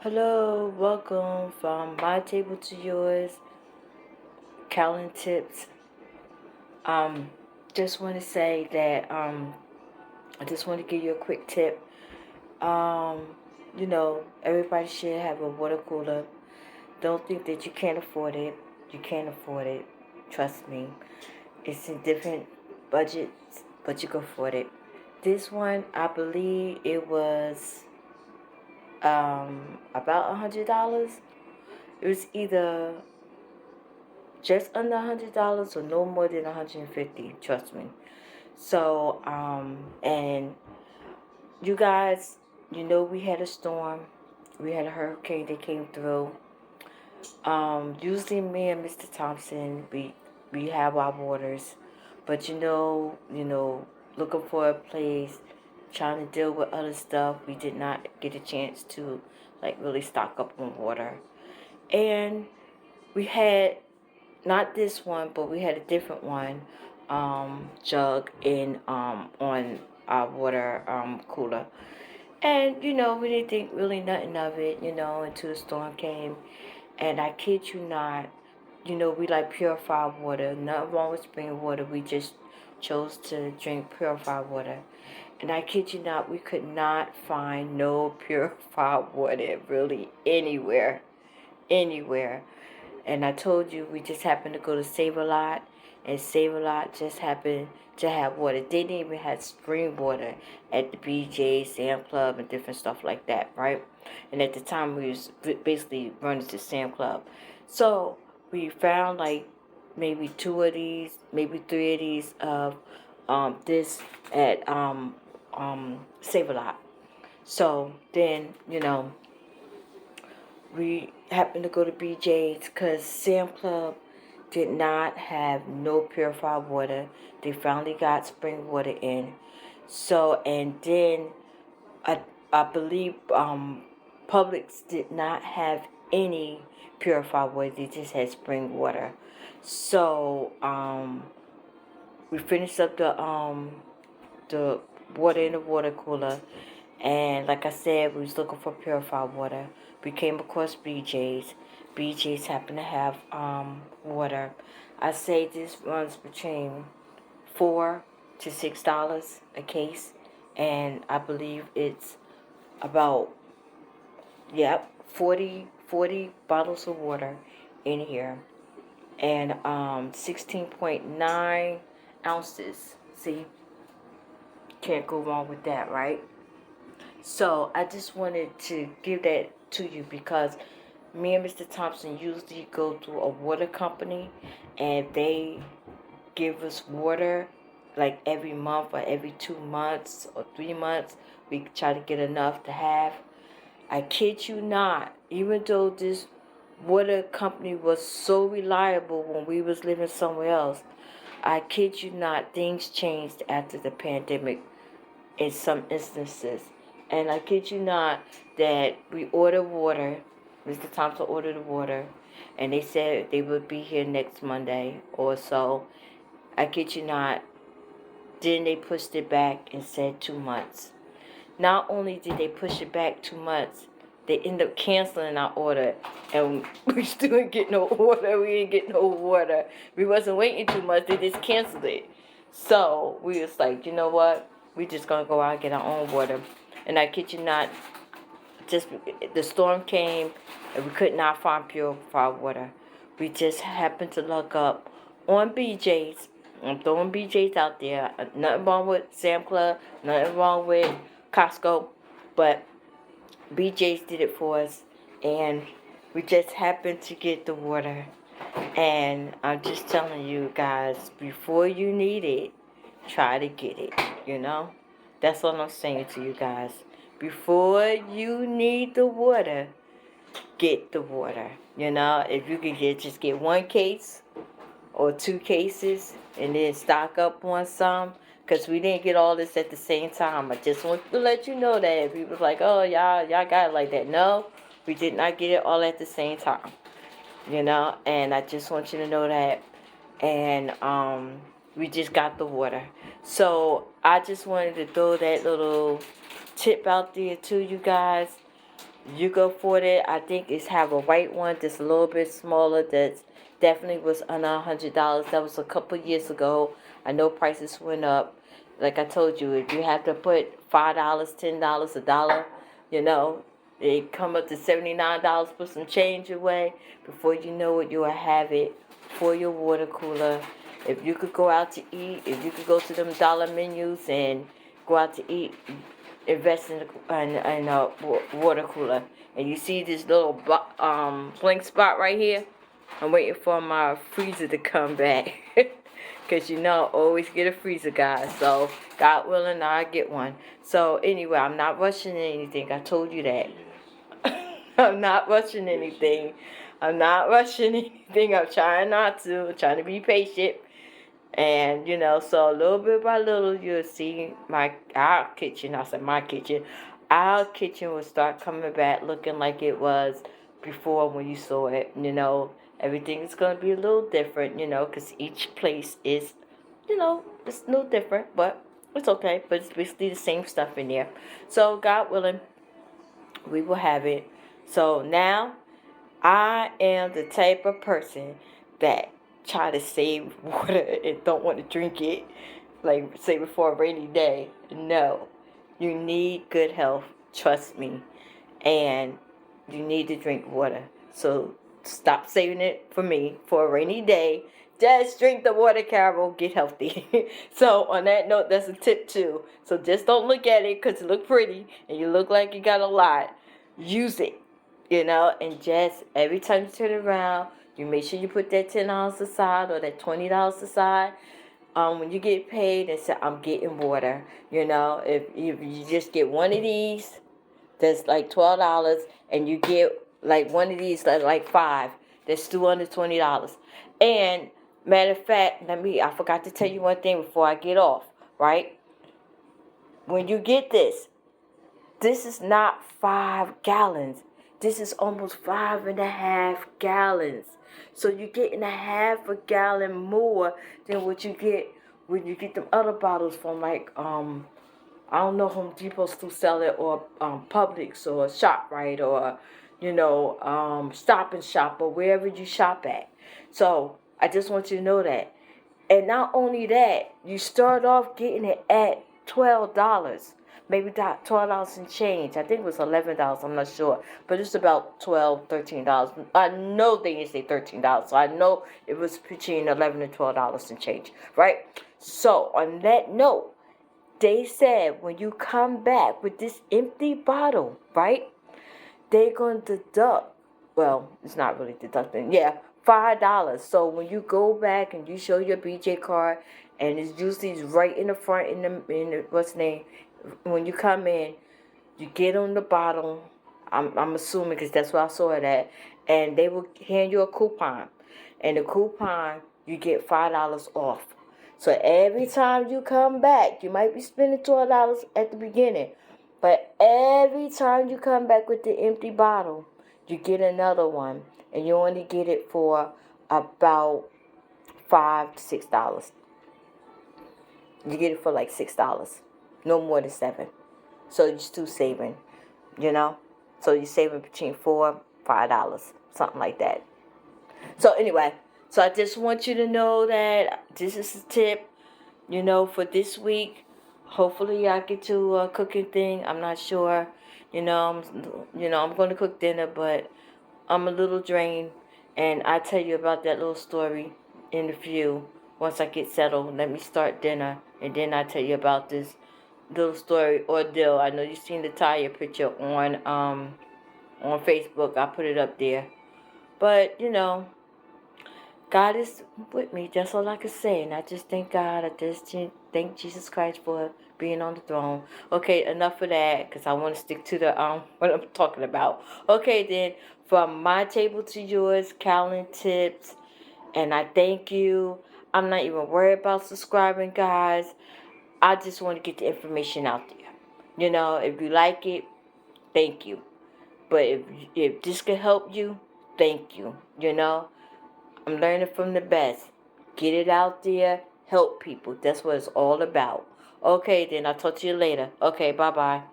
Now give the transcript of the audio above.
Hello, welcome from my table to yours. Carolyn tips. Um, just want to say that I just want to give you a quick tip. Um, everybody should have a water cooler. Don't think that you can't afford it. You can't afford it. Trust me. It's in different budgets, but you can afford it. This one, I believe it was about $100. It was either just under $100 or no more than 150. Trust me. So and you guys, we had a storm, we had a hurricane that came through. Usually me and Mr. Thompson, we have our waters, but looking for a place, trying to deal with other stuff, we did not get a chance to like really stock up on water, and we had not this one, but we had a different one, jug in on our water cooler. And we didn't think really nothing of it, until the storm came. And I kid you not, we like purified water. Nothing wrong with spring water. We just chose to drink purified water. And I kid you not, we could not find no purified water really anywhere. Anywhere. And I told you we just happened to go to Save a Lot, and Save a Lot just happened to have water. They didn't even have spring water at the BJ, Sam Club, and different stuff like that, right? And at the time we was basically running to Sam Club. So we found like maybe two of these, maybe three of these of this at Save a Lot. So then, we happened to go to BJ's because Sam Club did not have no purified water. They finally got spring water in. So, and then I, I believe Publix did not have any purified water. They just had spring water. So, we finished up the water in the water cooler, and like I said, we was looking for purified water. We came across BJ's. BJ's happened to have water. I say this runs between $4 to $6 a case, and I believe it's about, yep, 40 bottles of water in here, and 16.9 ounces. See, can't go wrong with that, right? So I just wanted to give that to you because me and Mr. Thompson usually go to a water company, and they give us water like every month or every 2 months or 3 months. We try to get enough to have. I kid you not, even though this water company was so reliable when we was living somewhere else, I kid you not, things changed after the pandemic in some instances. And I kid you not that we ordered water. Mr. Thompson ordered the water, and they said they would be here next Monday or so. I kid you not. Then they pushed it back and said 2 months. Not only did they push it back 2 months, they ended up canceling our order, and we still didn't get no order. We didn't get no water. We wasn't waiting 2 months. They just canceled it. So we was like, you know what? We just gonna go out and get our own water. And I kid you not, just the storm came, and we could not find purified water. We just happened to look up on BJ's. I'm throwing BJ's out there. Nothing wrong with Sam Club. Nothing wrong with Costco. But BJ's did it for us, and we just happened to get the water. And I'm just telling you guys, before you need it, try to get it, That's what I'm saying to you guys. Before you need the water, get the water. If you can just get one case or two cases and then stock up on some, because we didn't get all this at the same time. I just want to let you know that. People like, oh, y'all got it like that. No, we did not get it all at the same time. And I just want you to know that. And we just got the water. So I just wanted to throw that little tip out there to you guys. you go for it. I think it's have a white one that's a little bit smaller. That's definitely was under $100. That was a couple years ago. I know prices went up. Like I told you, if you have to put $5, $10, $1, you know, they come up to $79. Put some change away. Before you know it, you will have it for your water cooler. If you could go out to eat, if you could go to them dollar menus and go out to eat, invest in a water cooler. And you see this little blank spot right here? I'm waiting for my freezer to come back. Because you know, I always get a freezer, guys. So, God willing, I'll get one. So, anyway, I'm not rushing anything. I told you that. I'm not rushing anything. I'm not rushing anything. I'm trying not to. I'm trying to be patient. And, you know, so little bit by little, you'll see our kitchen, I said my kitchen, our kitchen will start coming back looking like it was before when you saw it, you know. Everything is going to be a little different, you know, because each place is, you know, it's a little different, but it's okay. But it's basically the same stuff in there. So, God willing, we will have it. So now, I am the type of person that try to save water and don't want to drink it, like save it for a rainy day. No, you need good health. Trust me, and you need to drink water. So stop saving it for me for a rainy day. Just drink the water, Carol. Get healthy. So on that note, that's a tip too. So just don't look at it because it look pretty and you look like you got a lot. Use it. You know, and just every time you turn around, you make sure you put that $10 aside or that $20 aside. When you get paid and say, I'm getting water, you know, if you just get one of these, that's like $12, and you get like one of these that's like five, that's still under $20. And matter of fact, I forgot to tell you one thing before I get off, right? When you get this is not 5 gallons. This is almost 5.5 gallons. So you're getting a half a gallon more than what you get when you get them other bottles from like I don't know, Home Depot still sell it, or Publix or ShopRite, or you know Stop and Shop, or wherever you shop at. So I just want you to know that. And not only that, you start off getting it at $12. Maybe that $12 and change. I think it was $11. I'm not sure, but it's about $12, $13. I know they didn't say $13, so I know it was between $11 and $12 and change, right? So on that note, they said when you come back with this empty bottle, right? They're going to deduct. Well, it's not really deducting. Yeah, $5. So when you go back and you show your BJ card, and it's usually right in the front in the what's the name, when you come in, you get on the bottom. I'm assuming because that's where I saw it at, and they will hand you a coupon, and the coupon you get $5 off. So every time you come back, you might be spending $12 at the beginning, but every time you come back with the empty bottle, you get another one, and you only get it for about $5 to $6. You get it for like $6, no more than $7. So you're still saving, you know. So you're saving between $4, $5, something like that. So anyway, so I just want you to know that this is a tip, you know, for this week. Hopefully I get to a cooking thing. I'm not sure. I'm going to cook dinner, but I'm a little drained, and I'll tell you about that little story in a few. Once I get settled, let me start dinner, and then I'll tell you about this little story ordeal. I know you've seen the tire picture on Facebook. I put it up there. But, you know, God is with me. That's all I can say. And I just thank God. I just thank Jesus Christ for being on the throne. Okay, enough of that, because I want to stick to the what I'm talking about. Okay, then, from my table to yours, Carolyn tips. And I thank you. I'm not even worried about subscribing, guys. I just want to get the information out there. You know, if you like it, thank you. But if this can help you, thank you. You know, I'm learning from the best. Get it out there. Help people. That's what it's all about. Okay, then I'll talk to you later. Okay, bye-bye.